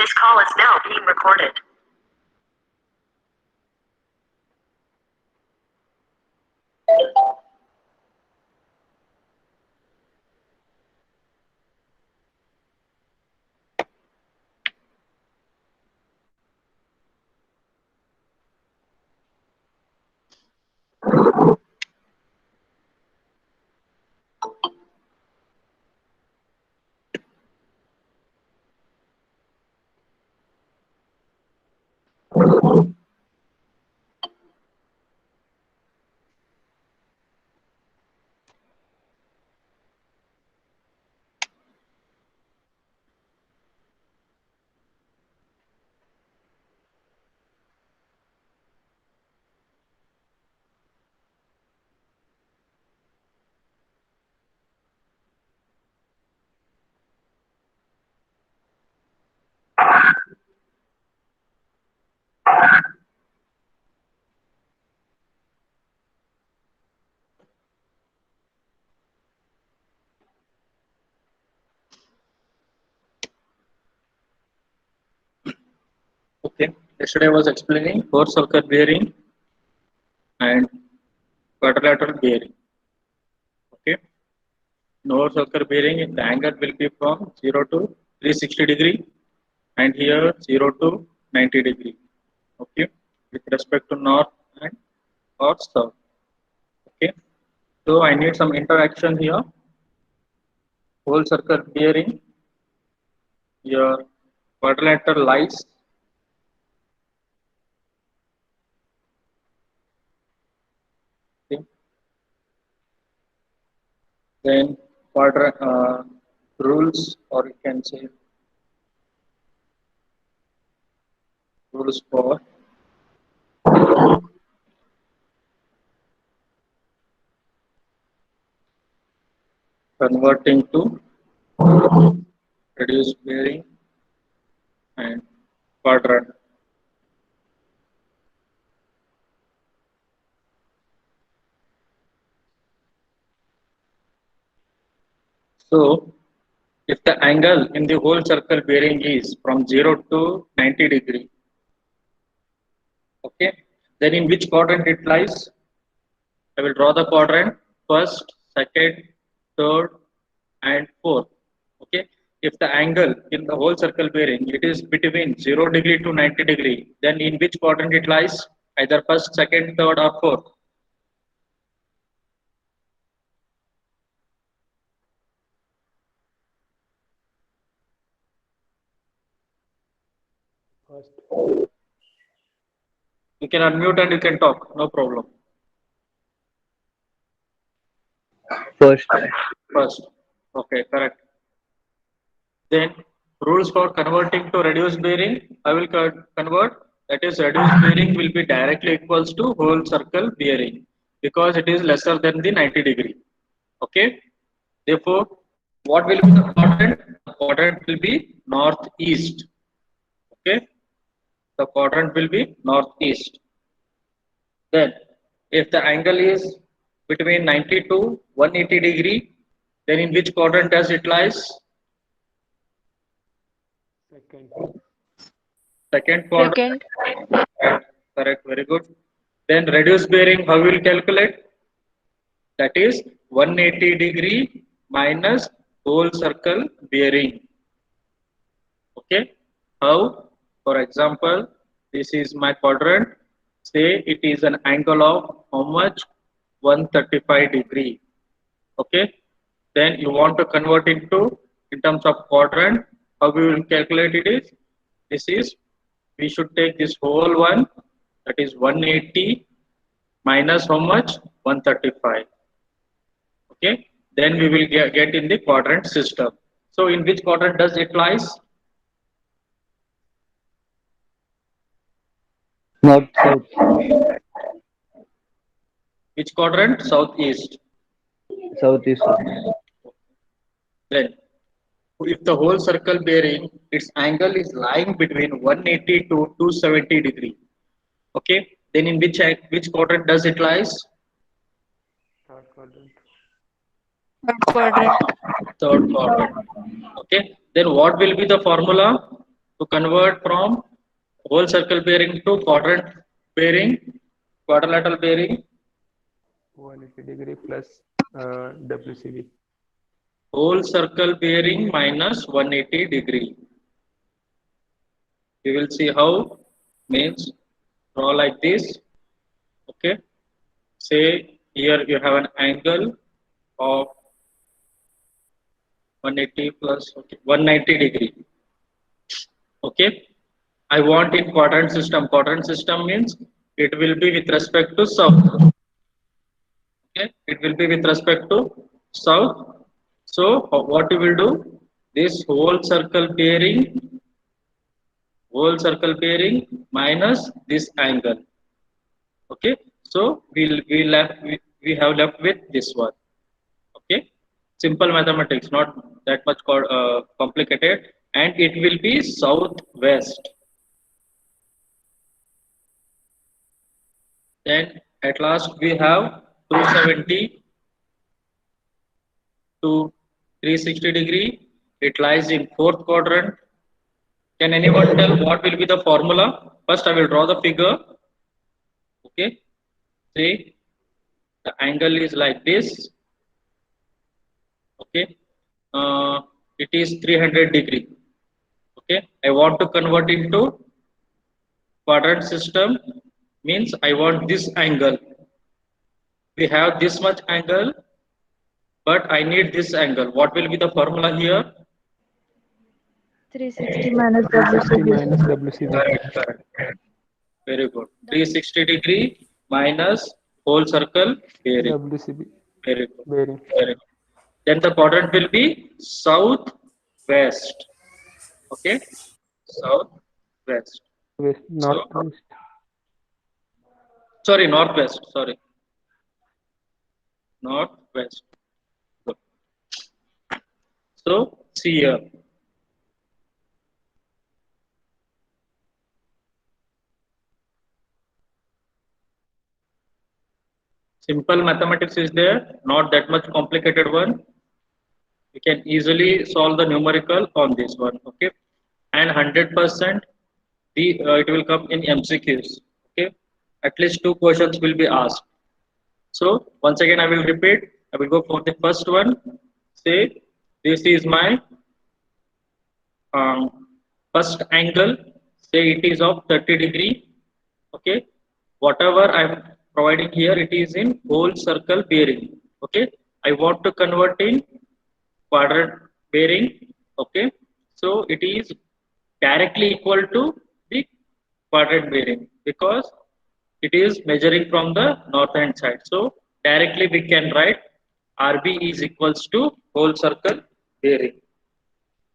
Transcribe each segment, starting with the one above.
This call is now being recorded. Okay, yesterday I was explaining four circle bearing and quadrilateral bearing. Okay, four circle bearing, the angle will be from 0 to 360 degree and here 0 to 90 degree. Okay, with respect to north and or south. Okay, so I need some interaction here. Whole circle bearing, your quadrilateral lies. Okay. Then rules, or you can say rules for converting to reduced bearing and quadrant. So, if the angle in the whole circle bearing is from 0 to 90 degree, okay, then in which quadrant it lies? I will draw the quadrant first, second, third, and fourth. Okay, if the angle in the whole circle bearing it is between 0 degree to 90 degree, then in which quadrant it lies? Either first, second, third, or fourth. First. You can unmute and you can talk, no problem. First. First. Okay, correct. Then rules for converting to reduced bearing, I will convert. That is, reduced bearing will be directly equals to whole circle bearing because it is lesser than the 90 degree. Okay. Therefore, what will be the quadrant? The quadrant will be northeast. Okay. The quadrant will be northeast. Then, if the angle is between 90 to 180 degree, then in which quadrant does it lies? Second. Second quadrant. Second. Correct. Very good. Then reduced bearing, how will calculate? That is 180 degree minus whole circle bearing. Okay. How? For example, this is my quadrant. Say it is an angle of how much? 135 degree. Okay. Then you want to convert into in terms of quadrant. How we will calculate it is? This is, we should take this whole one, that is 180 minus how much? 135. Okay. Then we will get in the quadrant system. So in which quadrant does it lies? North, south. Which quadrant? Southeast. Southeast. Then if the whole circle bearing, its angle is lying between 180 to 270 degree. Okay. Then in which quadrant does it lies? Third quadrant. Third quadrant. Third quadrant. Okay. Then what will be the formula? to convert from whole circle bearing to quadrant bearing, quadrilateral bearing, 180 degree plus WCB. whole circle bearing minus 180 degree. We will see how, means draw like this. Okay, say here you have an angle of 180 plus, okay, 190 degree. Okay, I want in quadrant system. Quadrant system means it will be with respect to south. Okay, it will be with respect to south. So what you will do, this whole circle bearing minus this angle. Okay, so we have left with this one. Okay, simple mathematics, not that much complicated, and it will be southwest. Then at last we have 270 to 360 degree. It lies in fourth quadrant. Can anyone tell what will be the formula? First I will draw the figure. Okay, see, the angle is like this. Okay, it is 300 degree. Okay, I want to convert into quadrant system, means I want this angle. We have this much angle, but I need this angle. What will be the formula here? 360 minus 360 WCB. minus WCB. Correct. Very good. 360 degree minus whole circle bearing. WCB Very good. bearing. Very good. Then the quadrant will be southwest. Okay, southwest. West, northwest. Sorry, northwest. Sorry, northwest. Good. So see here. Simple mathematics is there, not that much complicated one. You can easily solve the numerical on this one. Okay, and 100% it will come in MCQs. Okay, at least 2 questions will be asked. So once again I will repeat. I will go for the first one. Say this is my first angle. Say it is of 30 degree. Okay, whatever I am providing here, it is in whole circle bearing. Okay, I want to convert in quadrant bearing. Okay, so it is directly equal to the quadrant bearing because it is measuring from the north hand side. So directly we can write RB is equals to whole circle bearing.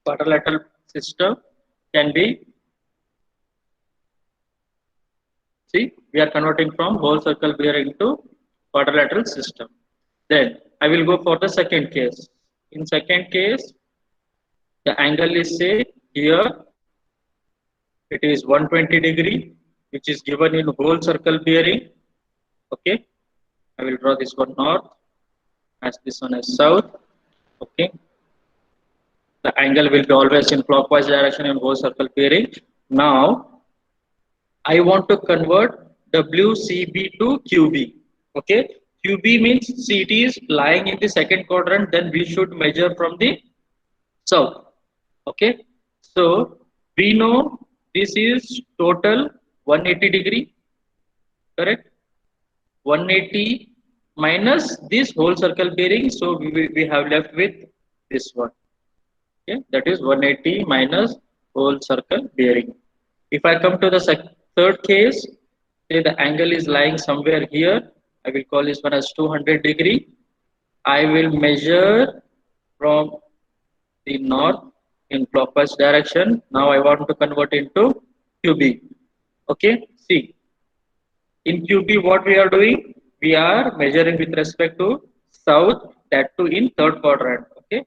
Quadrilateral system can be, see, we are converting from whole circle bearing to quadrilateral system. Then I will go for the second case. In second case, the angle is, say here it is 120 degree, which is given in whole circle bearing. Okay, I will draw this one north, as this one as south. Okay, the angle will be always in clockwise direction in whole circle bearing. Now I want to convert WCB to QB. Okay, QB means, see, it is lying in the second quadrant, then we should measure from the south. Okay, so we know this is total 180 degree, correct? 180 minus this whole circle bearing, so we have left with this one. Okay, that is 180 minus whole circle bearing. If I come to the third case, say the angle is lying somewhere here, I will call this one as 200 degree. I will measure from the north in clockwise direction. Now I want to convert into QB. Okay, see, in QB what we are doing, we are measuring with respect to south, that too in third quadrant. Okay,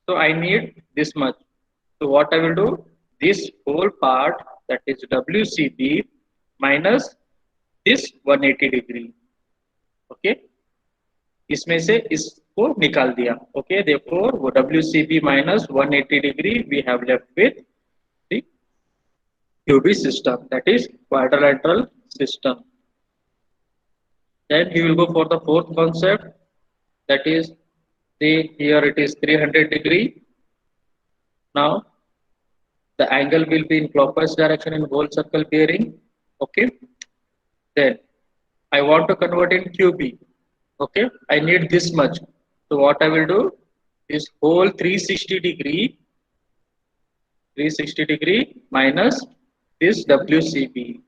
so I need this much. So what I will do, this whole part, that is WCB minus this 180 degree. Okay, इसमें से इसको निकाल दिया. Okay, therefore WCB minus 180 degree we have left with the QB system, that is quadrilateral system. Then we will go for the fourth concept, that is, see here it is 300-degree. Now the angle will be in clockwise direction in whole circle bearing. Okay. Then I want to convert in QB. Okay. I need this much. So what I will do is whole 360 degree minus this WCB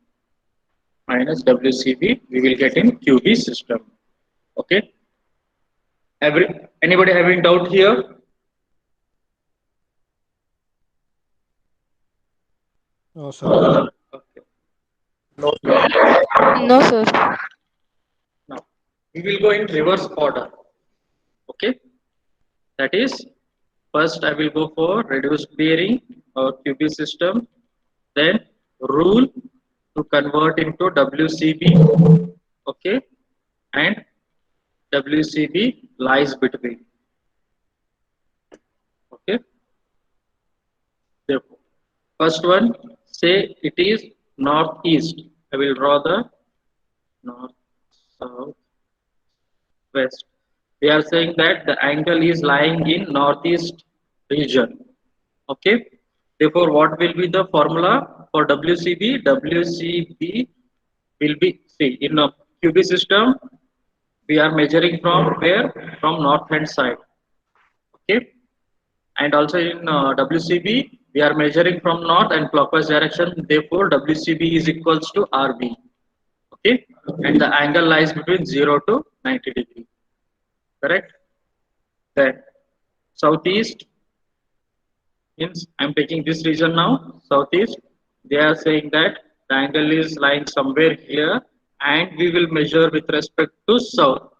we will get in QB system. Okay. Anybody having doubt here? No, sir. Okay. No, sir. Now we will go in reverse order. Okay. That is, first I will go for reduced bearing or QB system, then rule to convert into WCB. Okay. And WCB lies between. Okay. Therefore, first one, say it is northeast. I will draw the north, south, west. We are saying that the angle is lying in northeast region. Okay. Therefore, what will be the formula for WCB? WCB will be, see, in a QB system, we are measuring from where? From north hand side. Okay. And also in WCB, we are measuring from north and clockwise direction. Therefore, WCB is equals to RB. Okay. And the angle lies between 0 to 90 degree. Correct? Then southeast means I'm taking this region now, southeast. They are saying that the angle is lying somewhere here and we will measure with respect to south.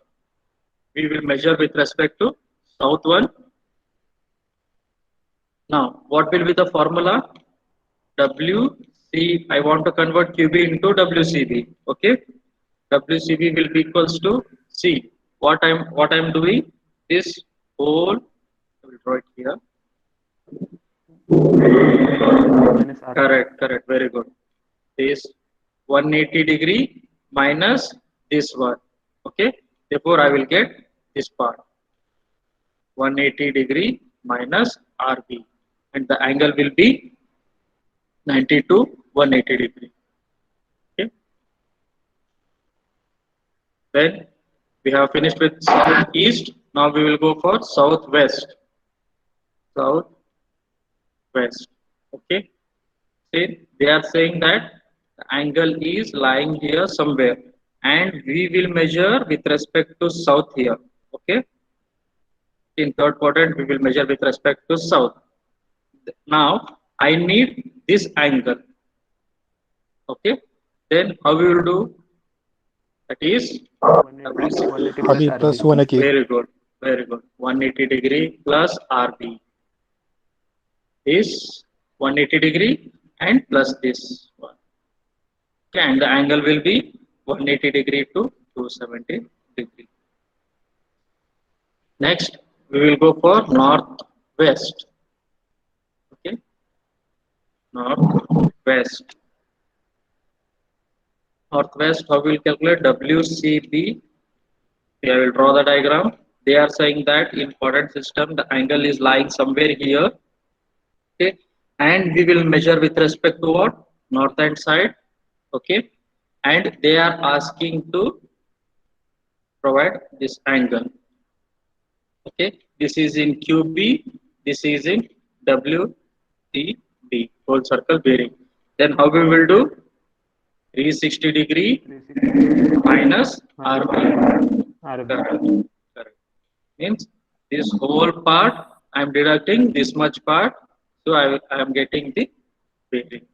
We will measure with respect to south one. Now, what will be the formula? WC, I want to convert QB into WCB. Okay. WCB will be equals to C. What I'm doing, this whole, I will draw it here. minus R. Correct, very good. This 180-degree minus this one. Okay. Therefore, I will get this part. 180-degree minus RB. And the angle will be 90 to 180 degree. Okay. Then we have finished with southeast. Now we will go for southwest. Southwest. Okay. See, they are saying that the angle is lying here somewhere, and we will measure with respect to south here. Okay. In third quadrant, we will measure with respect to south. Now I need this angle. Okay. Then how we will do? That is 180 RB plus RB. 180. very good. 180-degree plus RB is 180-degree and plus this one. Okay, and the angle will be 180-degree to 270-degree. Next, we will go for northwest. Okay, northwest. Northwest, how we will calculate WCB? I will draw the diagram. They are saying that in quadrant system, the angle is lying somewhere here. Okay, and we will measure with respect to what? North hand side. Okay, and they are asking to provide this angle. Okay, this is in QB, this is in WCB, whole circle bearing. Then how we will do? 360-degree 360 minus RB. RB. Correct. Means this whole part I am deducting this much part, so I am getting the bearing.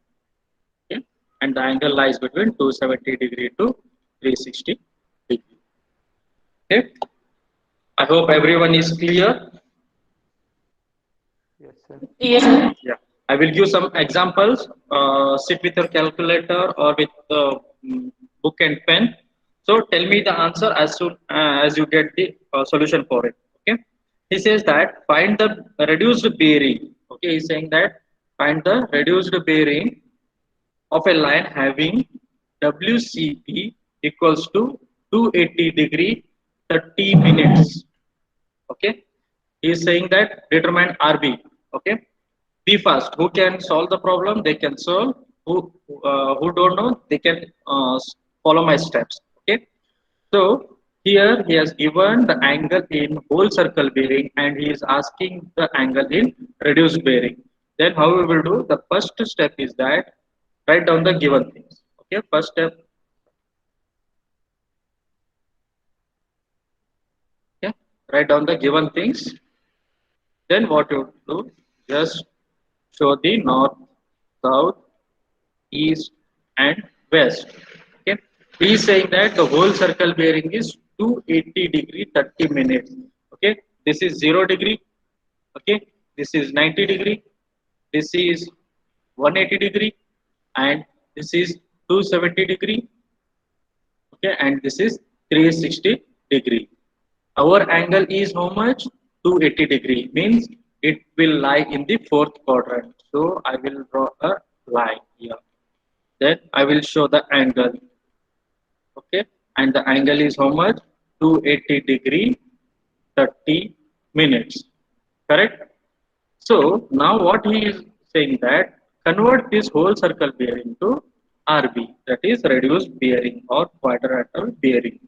Okay, and the angle lies between 270-degree to 360-degree. Okay, I hope everyone is clear. Yes, sir. Yes, sir. Yeah, I will give some examples. Sit with your calculator or with the book and pen. So tell me the answer as soon as you get the solution for it. Okay. He says that find the reduced bearing. Okay, he's saying that find the reduced bearing of a line having WCP equals to 280 degree 30 minutes. Okay, he is saying that determine RB. Okay, be fast. Who can solve the problem? They can solve. Who don't know? They can follow my steps. Okay, so here he has given the angle in whole circle bearing and he is asking the angle in reduced bearing. Then how we will do? The first step is that write down the given things. Okay, first step. Okay, write down the given things. Then what you do? Just show the north, south, east, and west. Okay, he is saying that the whole circle bearing is 280 degree 30 minutes. Okay, this is 0 degree. Okay, this is 90 degree. This is 180 degree, and this is 270 degree. Okay, and this is 360 degree. Our angle is how much? 280 degree, means it will lie in the fourth quadrant. So I will draw a line here. Then I will show the angle. Okay, and the angle is how much? 280 degree 30 minutes. Correct? So now what he is saying that convert this whole circle bearing to RB, that is reduced bearing or quadrilateral bearing.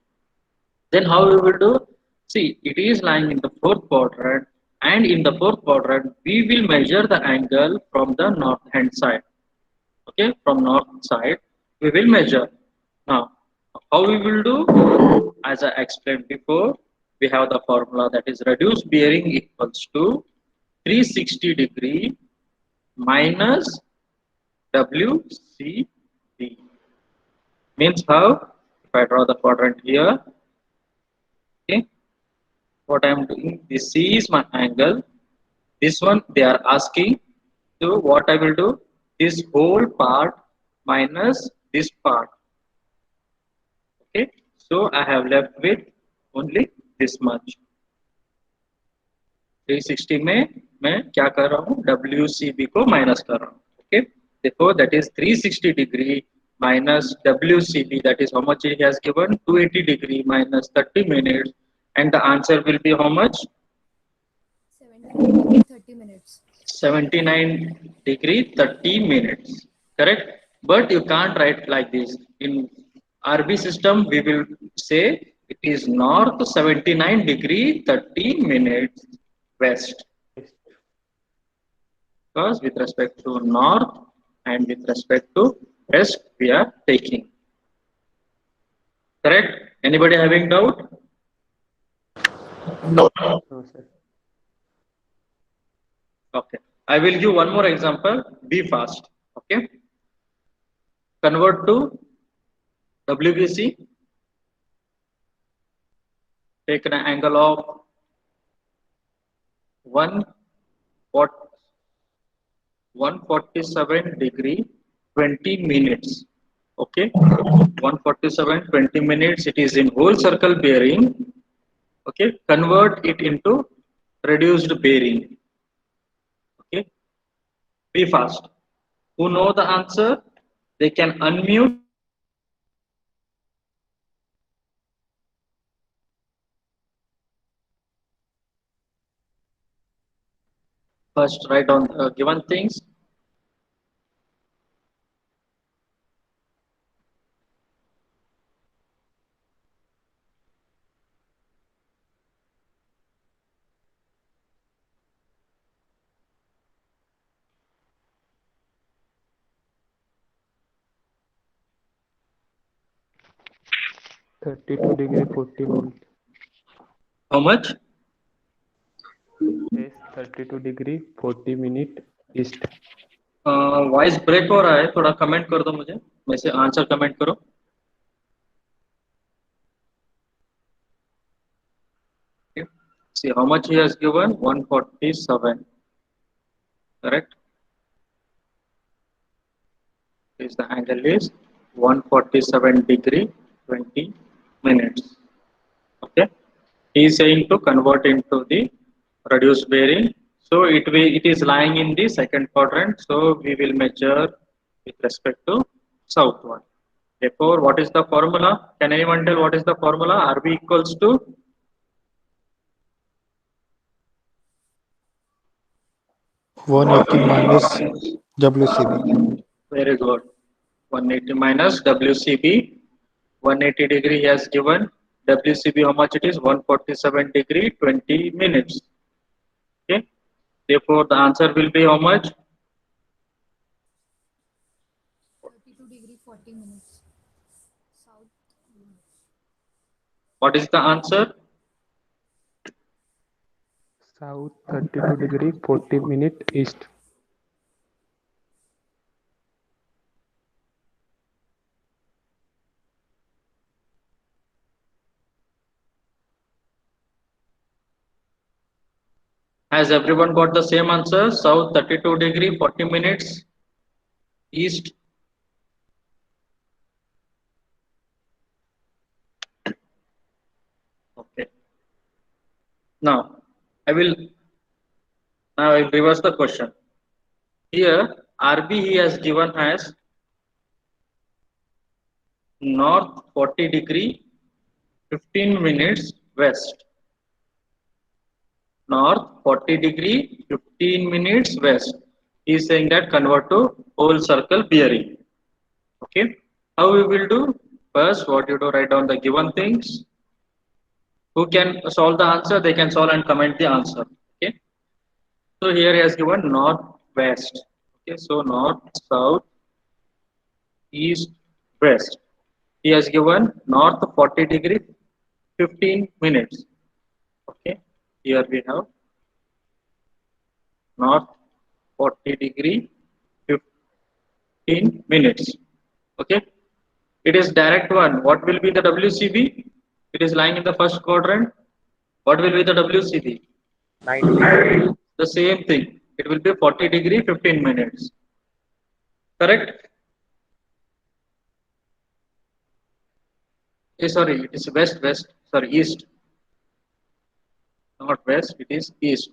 Then how we will do? See, it is lying in the fourth quadrant, and in the fourth quadrant we will measure the angle from the north hand side. Okay, from north side we will measure. Now how we will do? As I explained before, we have the formula, that is reduced bearing equals to 360 degree minus WCB. Means how? If I draw the quadrant here, okay, what I am doing, this is my angle, this one they are asking. So what I will do, this whole part minus this part. Okay, so I have left with only this much. 360 में मैं क्या कर रहा हूँ? WCB को minus कर रहा हूँ. Okay, therefore that is 360 degree minus WCB, that is how much he has given, 280 degree minus 30 minutes, and the answer will be how much? 30 minutes. 79 degree 30 minutes. Correct? But you can't write like this. In RB system we will say it is north 79 degree 30 minutes west, because with respect to north and with respect to west we are taking. Correct? Anybody having doubt? No. No, sir. Okay, I will give one more example. Be fast. Okay, convert to WBC. Take an angle of 147 degree 20 minutes. Okay, 147 20 minutes. It is in whole circle bearing. Okay, convert it into reduced bearing. Okay, be fast. Who know the answer? They can unmute. First, write down given things. Thirty-two degree 40 minutes. How much? Yes, 32 degree 40 minute east. Voice break हो रहा है, थोड़ा comment कर दो मुझे, वैसे answer comment करो. Okay. See how much he has given? 147. Correct? Is the angle is 147 degree 20 minutes. Okay. He is saying to convert into the reduced bearing. So it is lying in the second quadrant. So we will measure with respect to southward. Therefore, what is the formula? Can anyone tell what is the formula? RB equals to 180 minus WCB. very good. 180 minus WCB. 180 degree he has given. WCB how much it is? 147 degree 20 minutes. Okay. Therefore, the answer will be how much? 32 degree 40 minutes. South. What is the answer? South 32 degree 40 minute east. Has everyone got the same answer? South 32 degree 40 minutes east. Okay. Now I will reverse the question. Here RB he has given as north 40 degree 15 minutes west. North 40 degree 15 minutes west. He is saying that convert to whole circle bearing. Okay. How we will do? First, what you do, write down the given things. Who can solve the answer? They can solve and comment the answer. Okay. So here he has given north west. Okay. So north, south, east, west. He has given north 40 degree 15 minutes. Okay. Here we have north 40 degree 15 minutes. Okay. It is direct one. What will be the WCB? It is lying in the first quadrant. What will be the WCB? 90. The same thing. It will be 40 degree 15 minutes. Correct? Sorry, it is west. Sorry, east. Not west, it is east.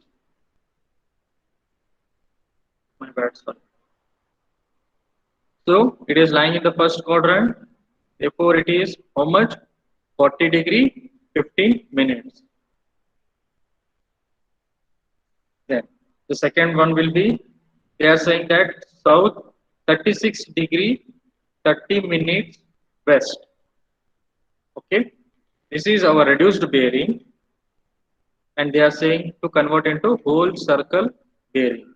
My bad, sorry. So it is lying in the first quadrant. Therefore, it is how much? 40 degree 15 minutes. Then the second one will be, they are saying that south 36 degree 30 minutes west. Okay, this is our reduced bearing, and they are saying to convert into whole circle bearing.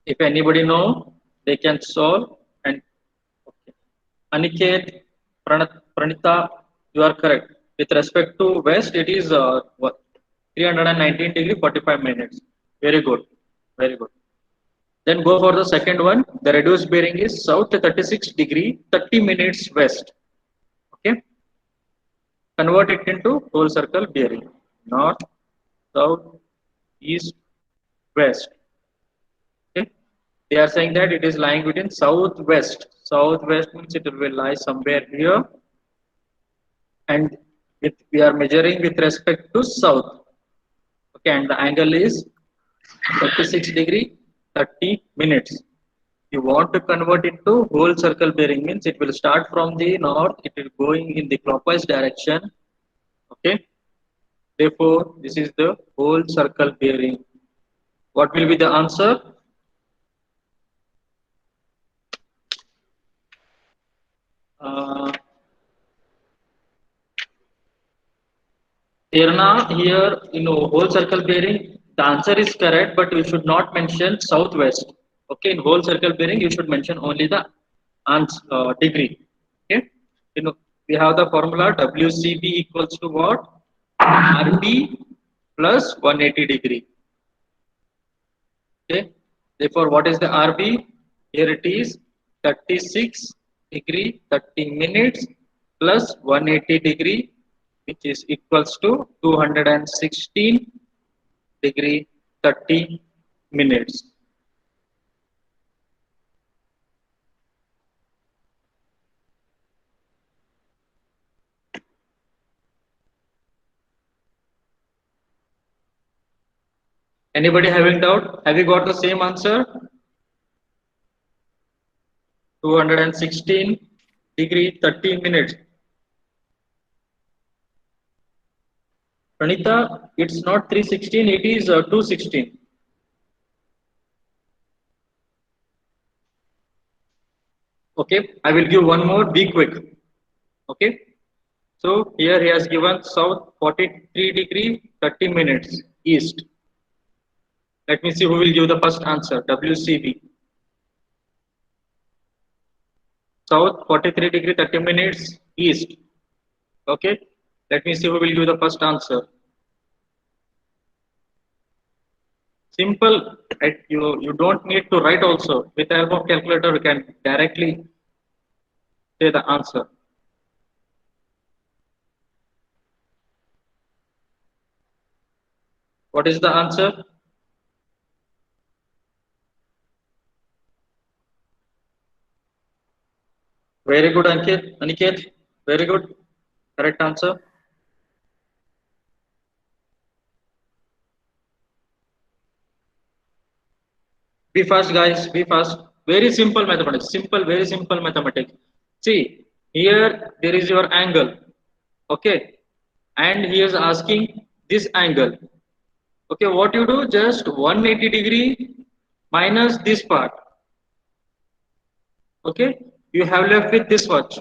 If anybody know, they can solve. And okay. Aniket, Pranita, you are correct. With respect to west, it is 319 degree 45 minutes. Very good, very good. Then go for the second one. The reduced bearing is south 36 degree 30 minutes west. Okay. Convert it into whole circle bearing. North, south, east, west. Okay. They are saying that it is lying between southwest. Southwest means it will lie somewhere here. And we are measuring with respect to south. Okay. And the angle is 36 degree 30 minutes. You want to convert into whole circle bearing means it will start from the north, it will going in the clockwise direction. Okay. Therefore, this is the whole circle bearing. What will be the answer? Erna, here, whole circle bearing, the answer is correct, but you should not mention southwest. Okay, in whole circle bearing, you should mention only the degree. Okay, we have the formula WCB equals to what? RB plus 180 degree. Okay, therefore, what is the RB? Here it is 36 degree 30 minutes plus 180 degree, which is equals to 216 degree 30 minutes. Anybody having doubt? Have you got the same answer? 216 degree 30 minutes. Pranita, it's not 316, it is 216. Okay, I will give one more, be quick. Okay, so here he has given south 43 degree 30 minutes east. Let me see who will give the first answer. WCB. South 43 degree 30 minutes east. Okay, let me see who will give the first answer. Simple, right? You don't need to write also. With the help of calculator, you can directly say the answer. What is the answer? Very good, Ankit. Aniket, very good. Correct answer. Be fast, guys. Be fast. Very simple mathematics. Simple, very simple mathematics. See, here there is your angle. Okay. And he is asking this angle. Okay, what you do? Just 180 degree minus this part. Okay. You have left with this much.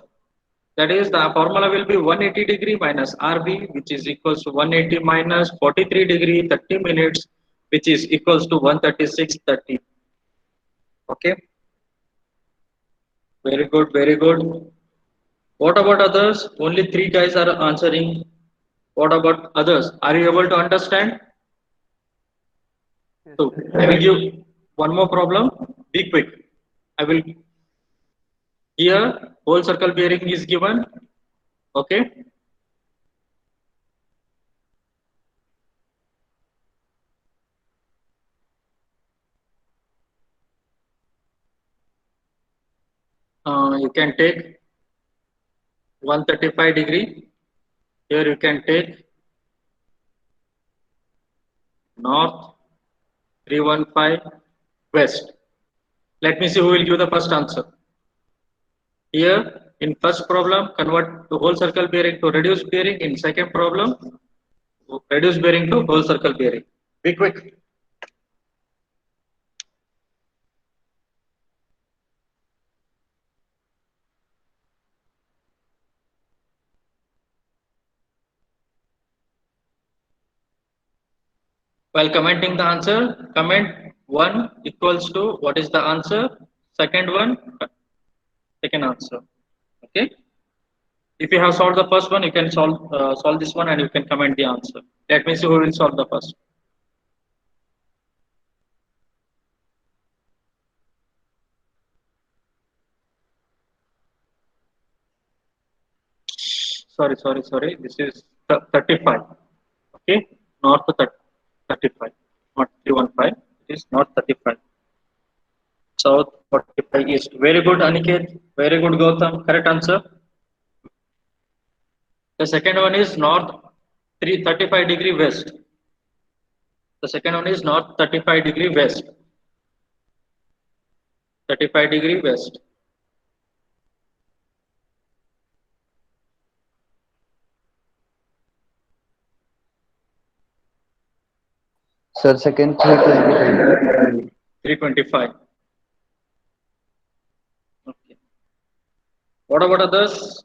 That is the formula will be 180 degree minus RB, which is equals to 180 minus 43 degree 30 minutes, which is equals to 136.30. Okay. Very good, very good. What about others? Only three guys are answering. What about others? Are you able to understand? Yes, So sir. I will give one more problem. Be quick. I will here whole circle bearing is given. Okay. You can take 135 degree. Here you can take north 315 west. Let me see who will give the first answer. Here in first problem, convert the whole circle bearing to reduced bearing. In second problem, reduced bearing to whole circle bearing. Be quick. While commenting the answer, comment one equals to what is the answer. Second one, second answer. Okay. If you have solved the first one, you can solve this one and you can comment the answer. Let me see who will solve the first. Sorry. This is 35. Okay, not the 35, not 315. It is not 35. South 45 east. Very good, Aniket. Very good, Gautam. Correct answer. The second one is north 335 degree west. The second one is north 35 degree west. 35 degree west. Sir, second 325. 325. Okay. What about others?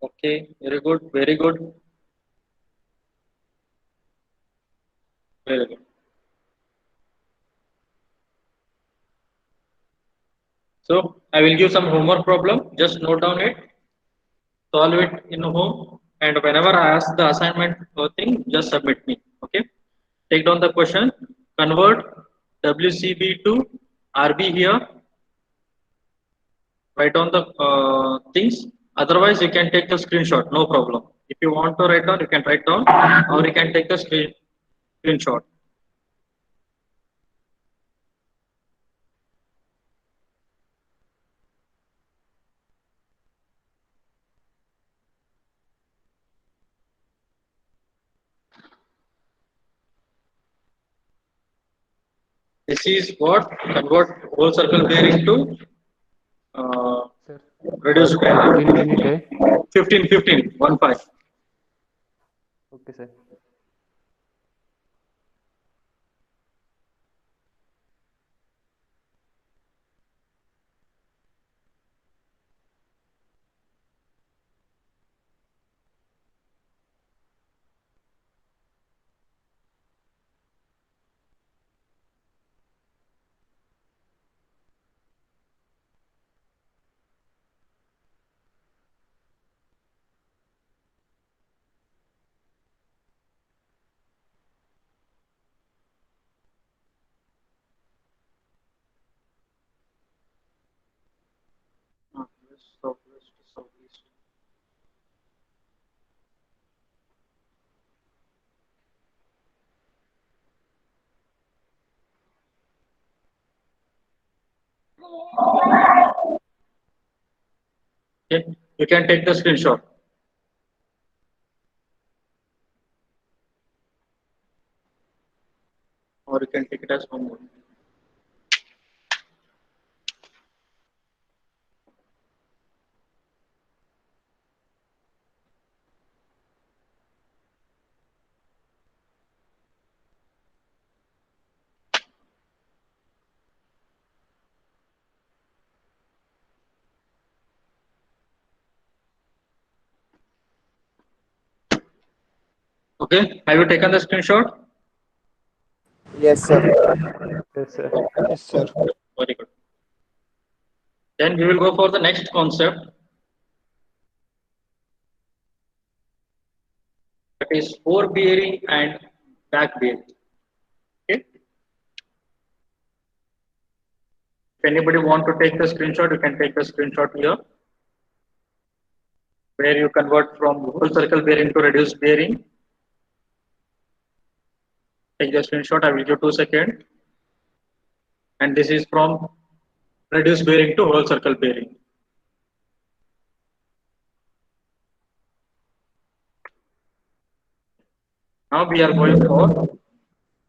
Okay, very good, very good, very good. So I will give some homework problem. Just note down it, solve it in home, and whenever I ask the assignment thing, just submit me. Okay. Take down the question. Convert WCB to RB here. Write down the things. Otherwise, you can take the screenshot. No problem. If you want to write down, you can write down, or you can take the screenshot. This is what convert whole circle bearing to Sir, reduced 15 bearing. minute है. 15, 5. Okay, sir. West, southwest, southeast. Okay, you can take the screenshot. Or you can take it as homework. Okay, have you taken the screenshot? Yes, sir. Yes, sir. Yes, sir. Very good. Then we will go for the next concept. That is forebearing and back bearing. Okay. If anybody want to take the screenshot, you can take the screenshot here, where you convert from whole circle bearing to reduced bearing. Take the screenshot. I will give 2 seconds. And this is from reduced bearing to whole circle bearing. Now we are going for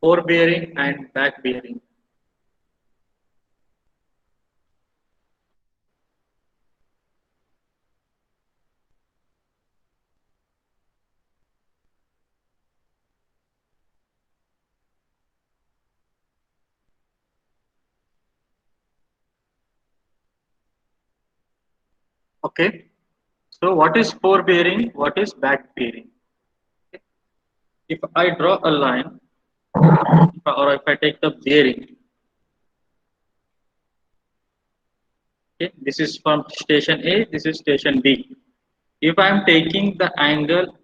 forebearing and back bearing. Okay. So what is forebearing? What is back bearing? If I draw a line, or if I take the bearing, okay, this is from station A, this is station B. If I am taking the angle,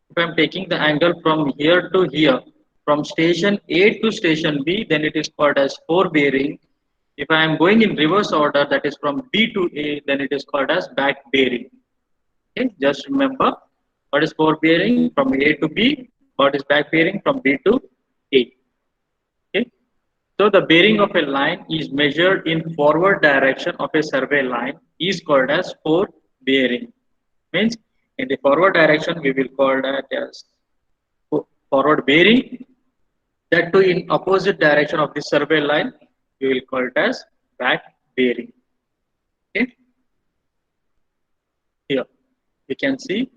if I am taking the angle from here to here, from station A to station B, then it is called as forebearing. If I am going in reverse order, that is from B to A, then it is called as back bearing. Okay, just remember what is forebearing from A to B, what is back bearing from B to A. Okay. So the bearing of a line is measured in forward direction of a survey line is called as forebearing. Means in the forward direction we will call that as forward bearing. That too in opposite direction of the survey line we will call it as back bearing. Okay. Here we can see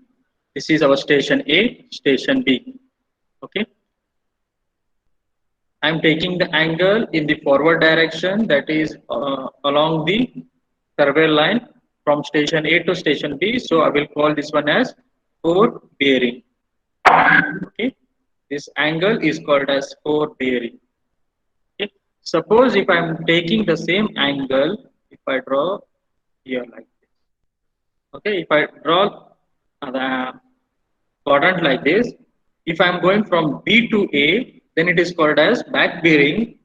this is our station A, station B. Okay. I am taking the angle in the forward direction, that is along the survey line from station A to station B. So I will call this one as forebearing. Okay. This angle is called as forebearing. Okay. Suppose if I am taking the same angle, if I draw here like this. Okay. If I draw the quadrant like this, if I am going from B to A, then it is called as back bearing.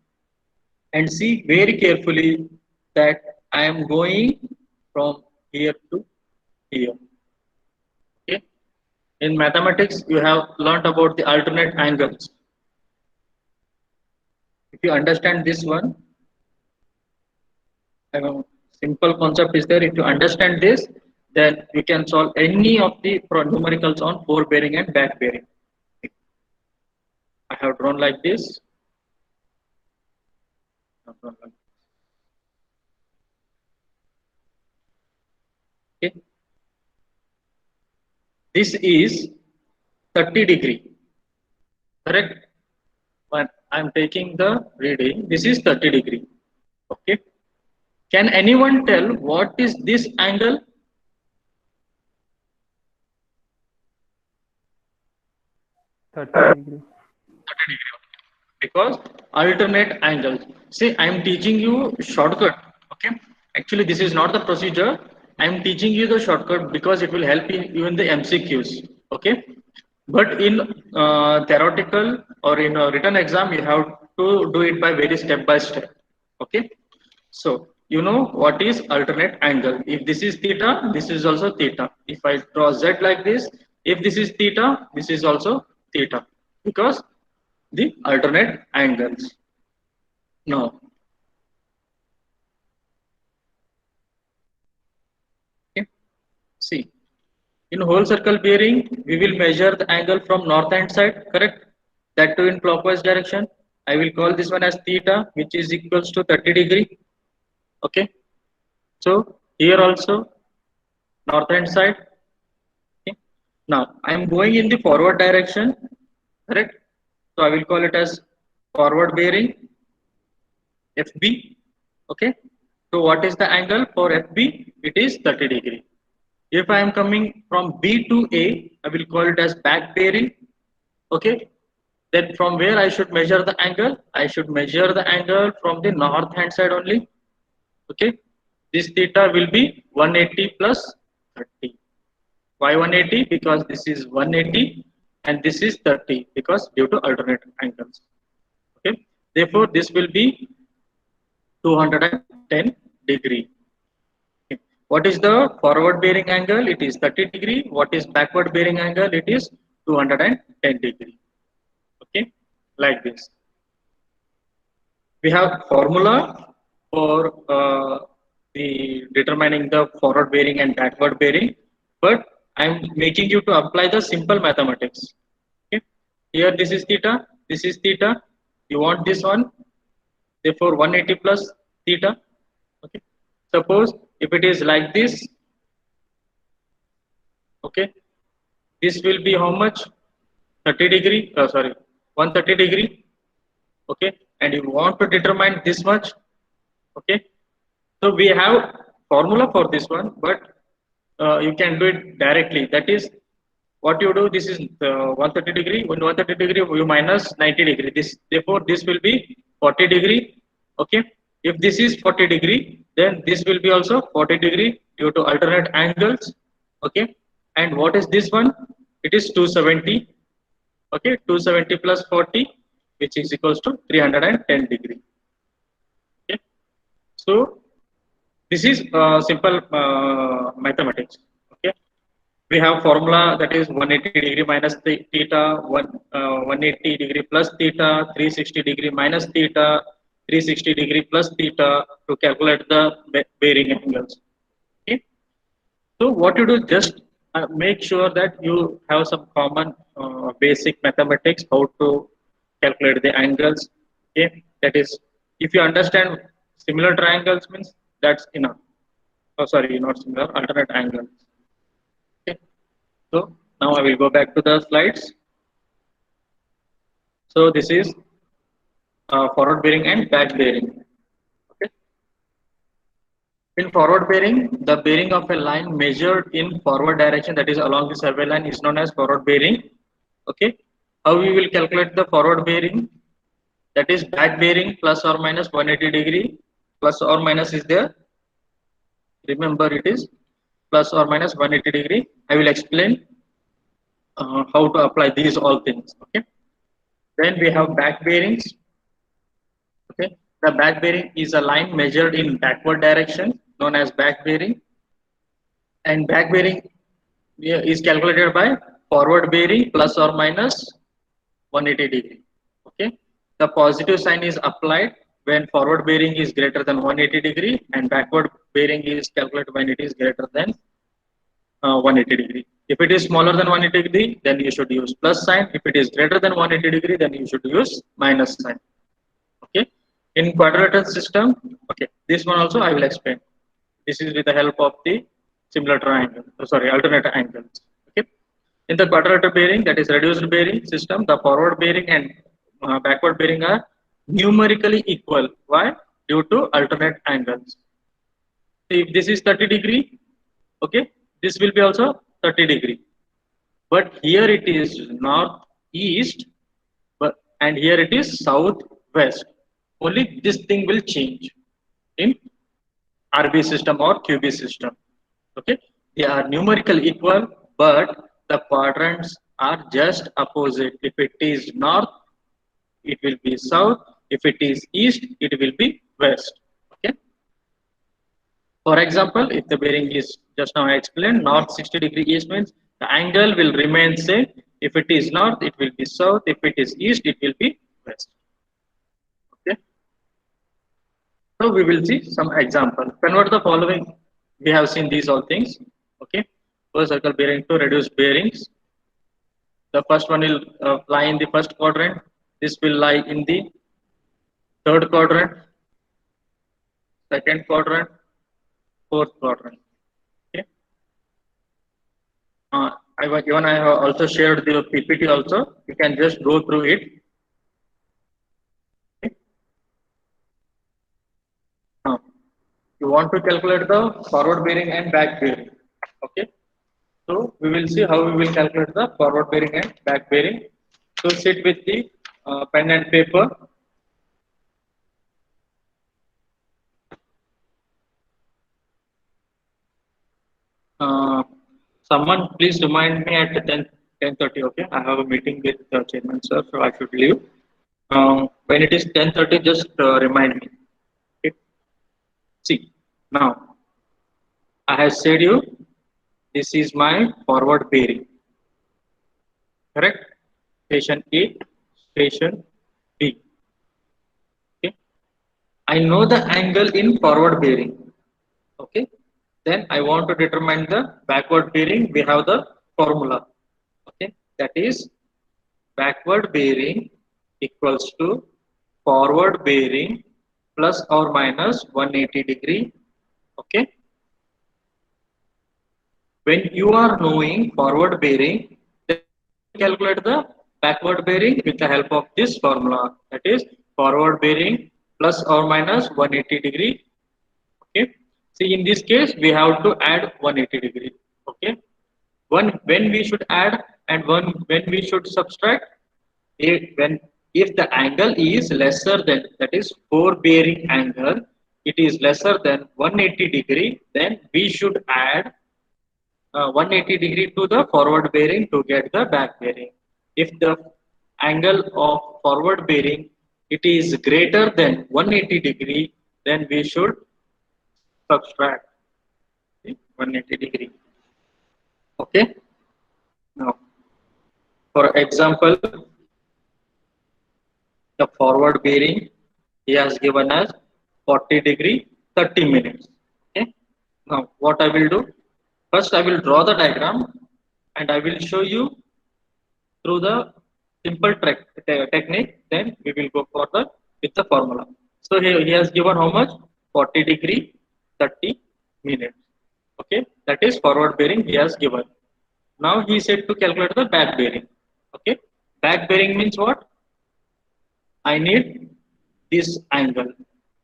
And see very carefully that I am going from here to here. Okay. In mathematics, you have learnt about the alternate angles. If you understand this one, simple concept is there. If you understand this, then you can solve any of the numericals on forebearing and back bearing. I have drawn like this. Okay. This is 30 degree, correct? But I'm taking the reading. This is 30 degree. Okay. Can anyone tell what is this angle? 30 degree. 30 degree. Because alternate angles. See, I am teaching you shortcut. Okay. Actually, this is not the procedure. I am teaching you the shortcut because it will help you in the MCQs. Okay. But in theoretical or in a written exam, you have to do it by very step by step. Okay. So you know what is alternate angle. If this is theta, this is also theta. If I draw Z like this, if this is theta, this is also theta. Because the alternate angles. Now, okay. See, in whole circle bearing, we will measure the angle from north hand side, correct? That too in clockwise direction. I will call this one as theta, which is equals to 30 degree. Okay. So here also north hand side. Okay. Now I am going in the forward direction, correct? So I will call it as forward bearing FB. Okay. So what is the angle for FB? It is 30 degree. If I am coming from B to A, I will call it as back bearing. Okay. Then from where I should measure the angle? I should measure the angle from the north hand side only. Okay. This theta will be 180 plus 30. Why 180? Because this is 180 and this is 30 because due to alternate angles. Okay. Therefore, this will be 210 degree. Okay. What is the forward bearing angle? It is 30 degree. What is backward bearing angle? It is 210 degree. Okay, like this. We have formula for the determining the forward bearing and backward bearing, but I'm making you to apply the simple mathematics. Okay, here this is theta, this is theta. You want this one, therefore 180 plus theta. Okay, suppose if it is like this, okay, this will be how much? 30 degree, sorry, 130 degree. Okay, and you want to determine this much. Okay, so we have formula for this one, but you can do it directly. That is what you do. This is 130 degree. When 130 degree, you minus 90 degree. This, therefore this will be 40 degree. Okay, if this is 40 degree, then this will be also 40 degree due to alternate angles. Okay, and what is this one? It is 270. Okay, 270 plus 40, which is equals to 310 degree. Okay, so this is simple mathematics. Okay, we have formula that is 180 degree minus theta, 180 degree plus theta, 360 degree minus theta, 360 degree plus theta to calculate the bearing angles. Okay, so what you do, just make sure that you have some common basic mathematics how to calculate the angles. Okay, that is, if you understand similar triangles means that's enough. Oh, sorry, not similar, alternate angles. Okay, so now I will go back to the slides. So this is forward bearing and back bearing. Okay. In forward bearing, the bearing of a line measured in forward direction, that is along the survey line, is known as forward bearing. Okay. How we will calculate the forward bearing? That is back bearing plus or minus 180 degree. Plus or minus is there. Remember, it is plus or minus 180 degree. I will explain how to apply these all things. Okay. Then we have back bearings. Okay. The back bearing is a line measured in backward direction, known as back bearing. And back bearing is calculated by forward bearing plus or minus 180 degree. Okay. The positive sign is applied when forward bearing is greater than 180 degree, and backward bearing is calculated when it is greater than 180 degree. If it is smaller than 180 degree, then you should use plus sign. If it is greater than 180 degree, then you should use minus sign. Okay. In quadrilateral system, okay, this one also I will explain. This is with the help of the similar triangle, alternate angles. Okay. In the quadrilateral bearing, that is reduced bearing system, the forward bearing and backward bearing are numerically equal. Why? Due to alternate angles. If this is 30-degree, okay, this will be also 30-degree. But here it is north east, but and here it is south west. Only this thing will change in RB system or QB system. Okay, they are numerically equal, but the quadrants are just opposite. If it is north, it will be south. If it is east, it will be west. Okay. For example, if the bearing is just now I explained north 60-degree east means the angle will remain same. If it is north, it will be south. If it is east, it will be west. Okay. So we will see some example. Convert the following. We have seen these all things. Okay. First circle bearing to reduced bearings. The first one will lie in the first quadrant. This will lie in the third quadrant, second quadrant, fourth quadrant. Okay. I have also shared the PPT also. You can just go through it. Okay. Now, you want to calculate the forward bearing and back bearing. Okay. So we will see how we will calculate the forward bearing and back bearing. So sit with the pen and paper. Someone please remind me at 10:30. Okay, I have a meeting with the chairman sir, so I should leave. When it is 10:30, just remind me. Okay. See, now I have said you this is my forward bearing. Correct? Station A, station B. Okay. I know the angle in forward bearing. Okay. Then I want to determine the backward bearing. We have the formula. Okay. That is backward bearing equals to forward bearing plus or minus 180-degree. Okay. When you are knowing forward bearing, then calculate the backward bearing with the help of this formula. That is forward bearing plus or minus 180-degree. Okay. See, in this case, we have to add 180-degree. Okay. When we should add and when we should subtract. If the angle is lesser than, that is bearing angle, it is lesser than 180-degree, then we should add 180-degree to the forward bearing to get the back bearing. If the angle of forward bearing it is greater than 180-degree, then we should subtract 180-degree. Okay. Now, for example, the forward bearing he has given us 40-degree 30 minutes. Okay. Now, what I will do? First, I will draw the diagram and I will show you through the simple technique. Then we will go further with the formula. So here he has given how much? 40-degree 30 minutes. Okay, that is forward bearing he has given. Now he said to calculate the back bearing. Okay, back bearing means what? I need this angle.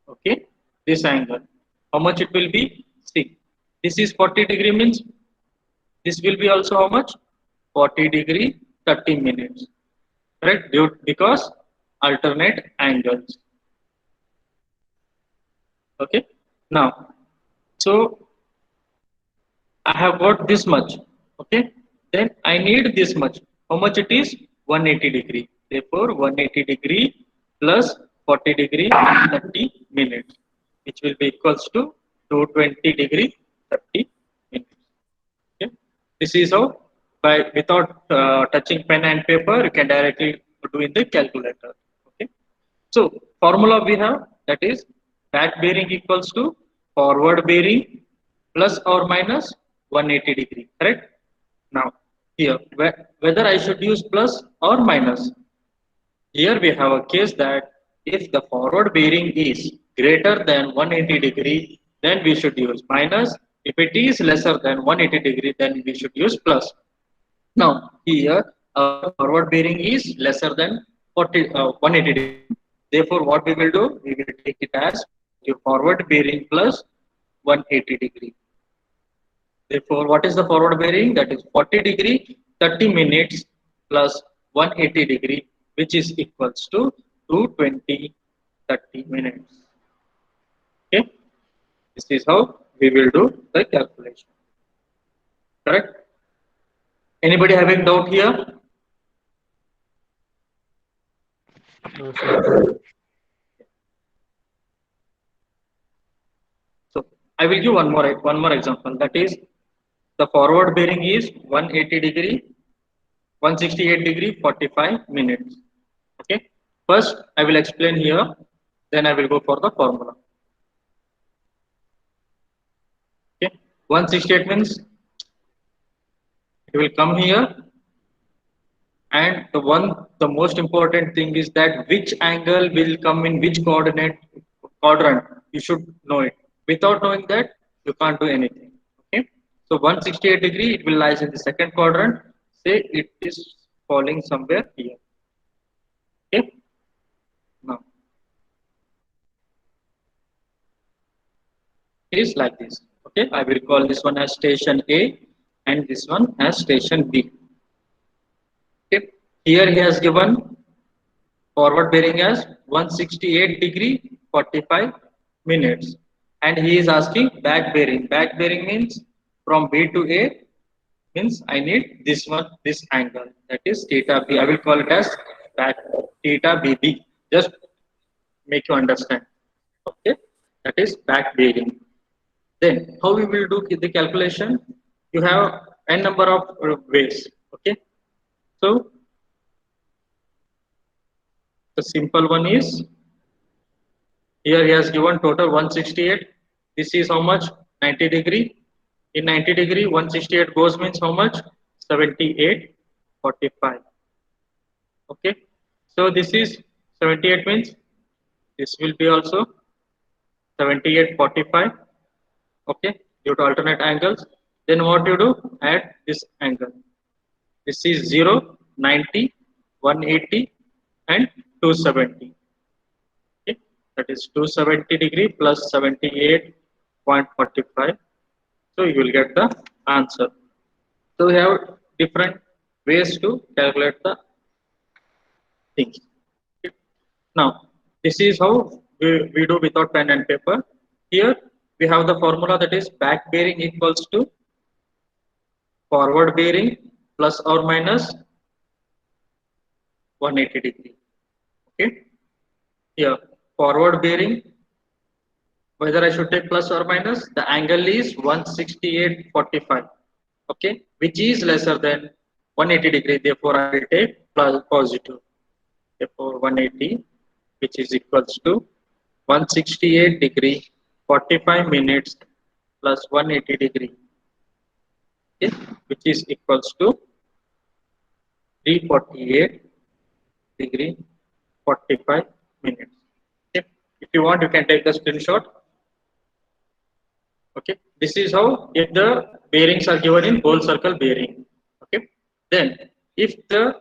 Okay, this angle. How much it will be? See, this is 40-degree means this will be also how much? 40-degree 30 minutes. Correct? Because alternate angles. Okay. Now, so I have got this much. Okay. Then I need this much. How much it is? 180-degree. Therefore, 180-degree plus 40-degree 30 minutes, which will be equals to 220-degree 30 minutes. Okay. This is how without touching pen and paper, you can directly do in the calculator. Okay. So formula we have, that is back bearing equals to forward bearing plus or minus 180-degree. Correct. Now here whether I should use plus or minus. Here we have a case that if the forward bearing is greater than 180 degree, then we should use minus. If it is lesser than 180 degree, then we should use plus. Now, here our forward bearing is lesser than 180 degree. Therefore, what we will do? We will take it as your forward bearing plus 180 degree. Therefore, what is the forward bearing? That is 40 degree, 30 minutes plus 180 degree, which is equals to 220, 30 minutes. Okay, this is how we will do the calculation. Correct? Anybody having doubt here? No, sir. So I will give one more example. That is, the forward bearing is 180 degree, 168 degree, 45 minutes. Okay. First, I will explain here. Then I will go for the formula. Okay. 168 means it will come here, and the most important thing is that which angle will come in which quadrant. You should know it. Without knowing that, you can't do anything. Okay. So 168 degree, it will lies in the second quadrant. Say it is falling somewhere here. Okay. Now it is like this. Okay. I will call this one as station A and this one as station B. Okay. Here he has given forward bearing as 168 degree 45 minutes, and he is asking back bearing. Back bearing means from B to A, means I need this one, this angle, that is theta B. I will call it as back theta BB. Just make you understand. Okay, that is back bearing. Then how we will do the calculation? You have n number of ways. Okay, so the simple one is, here he has given total 168. This is how much? 90 degree. In 90 degree, 168 goes means how much? 78, 45. Okay. So this is 78 means this will be also 78, 45. Okay. Due to alternate angles. Then what you do? Add this angle. This is 0, 90, 180 and 270. Okay. That is 270 degree plus 78.45. So you will get the answer. So we have different ways to calculate the things. Okay. Now, this is how we do without pen and paper. Here we have the formula, that is back bearing equals to forward bearing plus or minus 180 degree. Okay. Here forward bearing, whether I should take plus or minus, the angle is 168.45. Okay, which is lesser than 180 degree. Therefore, I will take plus positive. Therefore, 180, which is equals to 168 degree 45 minutes plus 180 degree. Okay, which is equals to 348 degree 45 minutes. Okay. If you want, you can take the screenshot. Okay, this is how, if the bearings are given in whole circle bearing. Okay, then if the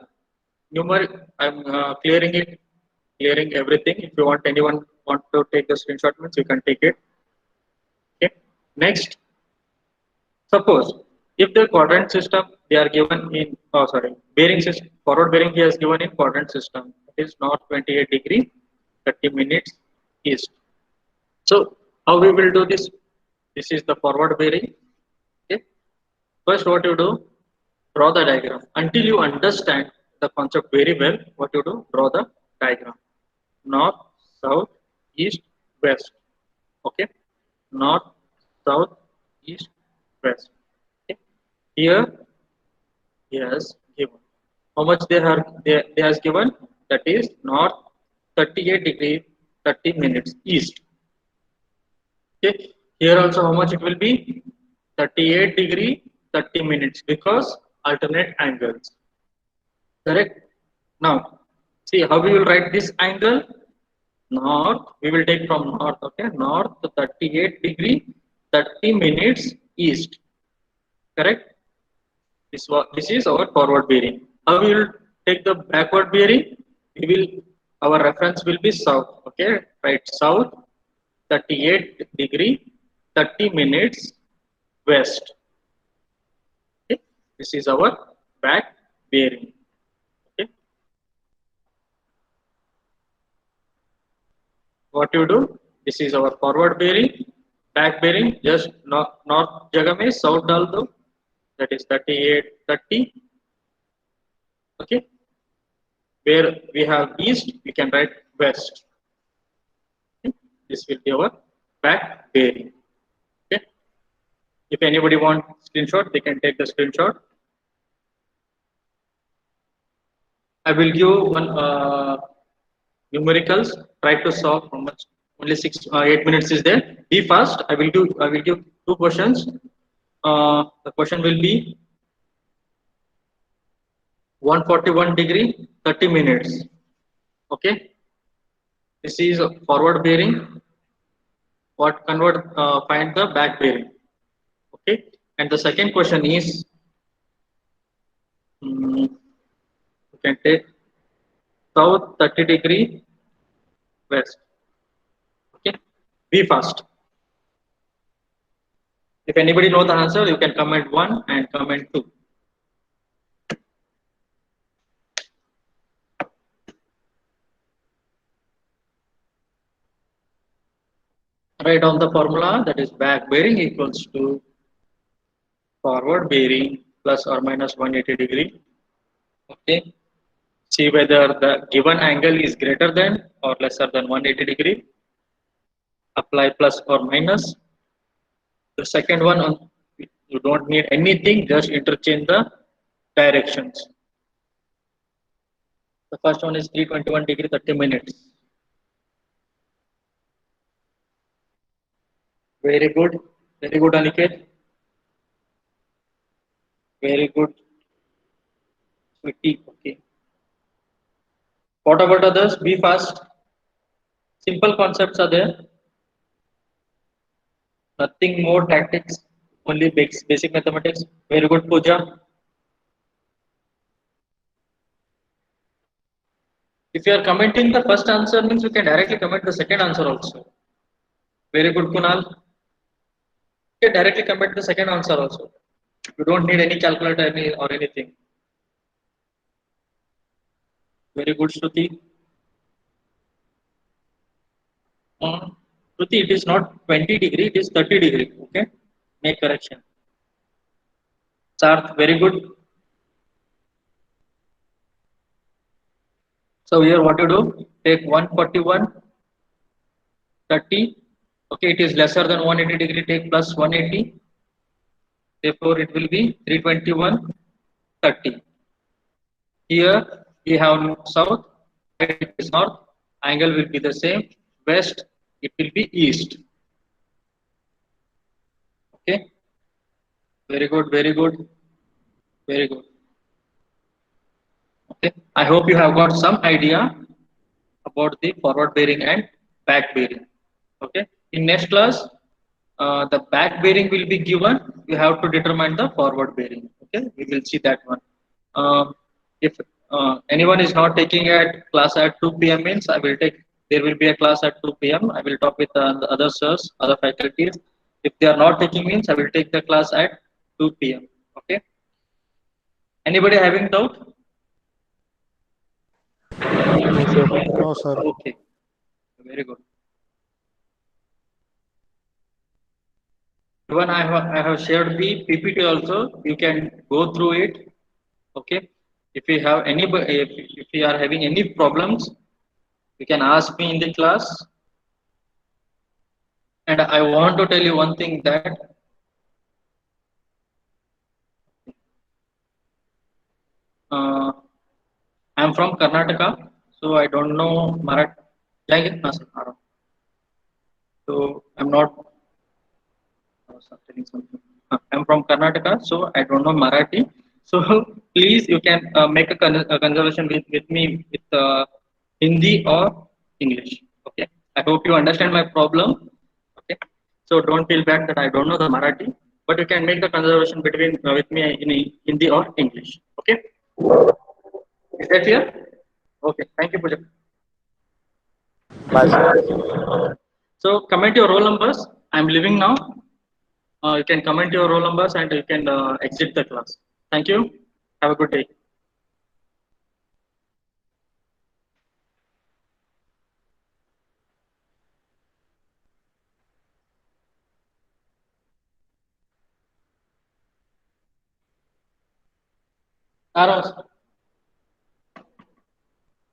numeric, I'm clearing everything. If you want, anyone want to take the screenshot, means you can take it. Okay, next, suppose if the quadrant system they are given in, bearing system, forward bearing he has given in quadrant system, it is north 28 degree 30 minutes east. So how we will do this? This is the forward bearing. Okay. First, what you do? Draw the diagram. Until you understand the concept very well, what you do? Draw the diagram. North, south, east, west. Okay. North, south, east, west. Okay. Here, he has given. How much they has given? That is north 38 degree 30 minutes east. Okay. Here also how much it will be? 38 degree 30 minutes, because alternate angles. Correct. Now see how we will write this angle. north, we will take from north, okay, north 38 degree 30 minutes east, correct? This is our forward bearing. How we will take the backward bearing? We will, our reference will be south, okay, right, south 38 degree 30 minutes west, okay? This is our back bearing, okay? What you do, this is our forward bearing, back bearing just north जगह में south डाल दो, that is 38 30, okay? Where we have east, we can write west, okay? This will be our back bearing, okay? If anybody want screenshot, they can take the screenshot. I will give one numericals. Try to solve how much. Only 8 minutes is there. Be fast. I will give two questions. The question will be 141 degree 30 minutes. Okay. This is a forward bearing. Find the back bearing. Okay. And the second question is, you can take south 30 degree west. Okay, be fast. If anybody know the answer, you can comment 1 and comment 2. Write down the formula, that is back bearing equals to forward bearing plus or minus 180 degree. Okay. See whether the given angle is greater than or lesser than 180 degree. Apply plus or minus. The second one, you don't need anything, just interchange the directions. The first one is 321 degree 30 minutes. Very good Aniket. Very good, sweetie. Okay. What about others? Be fast. Simple concepts are there. Nothing more tactics, only basic mathematics. Very good, Pooja. If you are commenting the first answer, means you can directly comment the second answer also. Very good, Kunal. You can directly comment the second answer also. You don't need any calculator or anything. Very good, Shruti. Shruti, it is not 20 degree, it is 30 degree. Okay, make correction. Sarth, very good. So here what you do, take 141 30. Okay, it is lesser than 180 degree, take plus 180. Therefore it will be 321 30. Here we have south, it is north, angle will be the same. West, it will be east. Okay, very good, very good, very good. Okay, I hope you have got some idea about the forward bearing and back bearing. Okay, in next class, the back bearing will be given. You have to determine the forward bearing. Okay, we will see that one. If anyone is not taking at class at 2 p.m. means I will take. There will be a class at 2 p.m. I will talk with the other sirs, other faculties. If they are not taking means I will take the class at 2 p.m. Okay. Anybody having doubt? No, sir. No, sir. Okay. Very good. Even I have shared the PPT also. You can go through it. Okay. If you have if you are having any problems, you can ask me in the class. And I want to tell you one thing, that I am from Karnataka, so I don't know Marathi. So I'm not. I'm from Karnataka, so I don't know Marathi. So please, you can make a conversation with me with Hindi or English. Okay. hope you understand my problem. Okay. So don't feel bad that I don't know the Marathi, but you can make the conversation between with me in Hindi or English. Okay. Is that clear? Okay. Thank you, Pooja. Bye, sir. So comment your roll numbers. I'm leaving now. You can comment your roll numbers and you can exit the class. Thank you. Have a good day. Aras.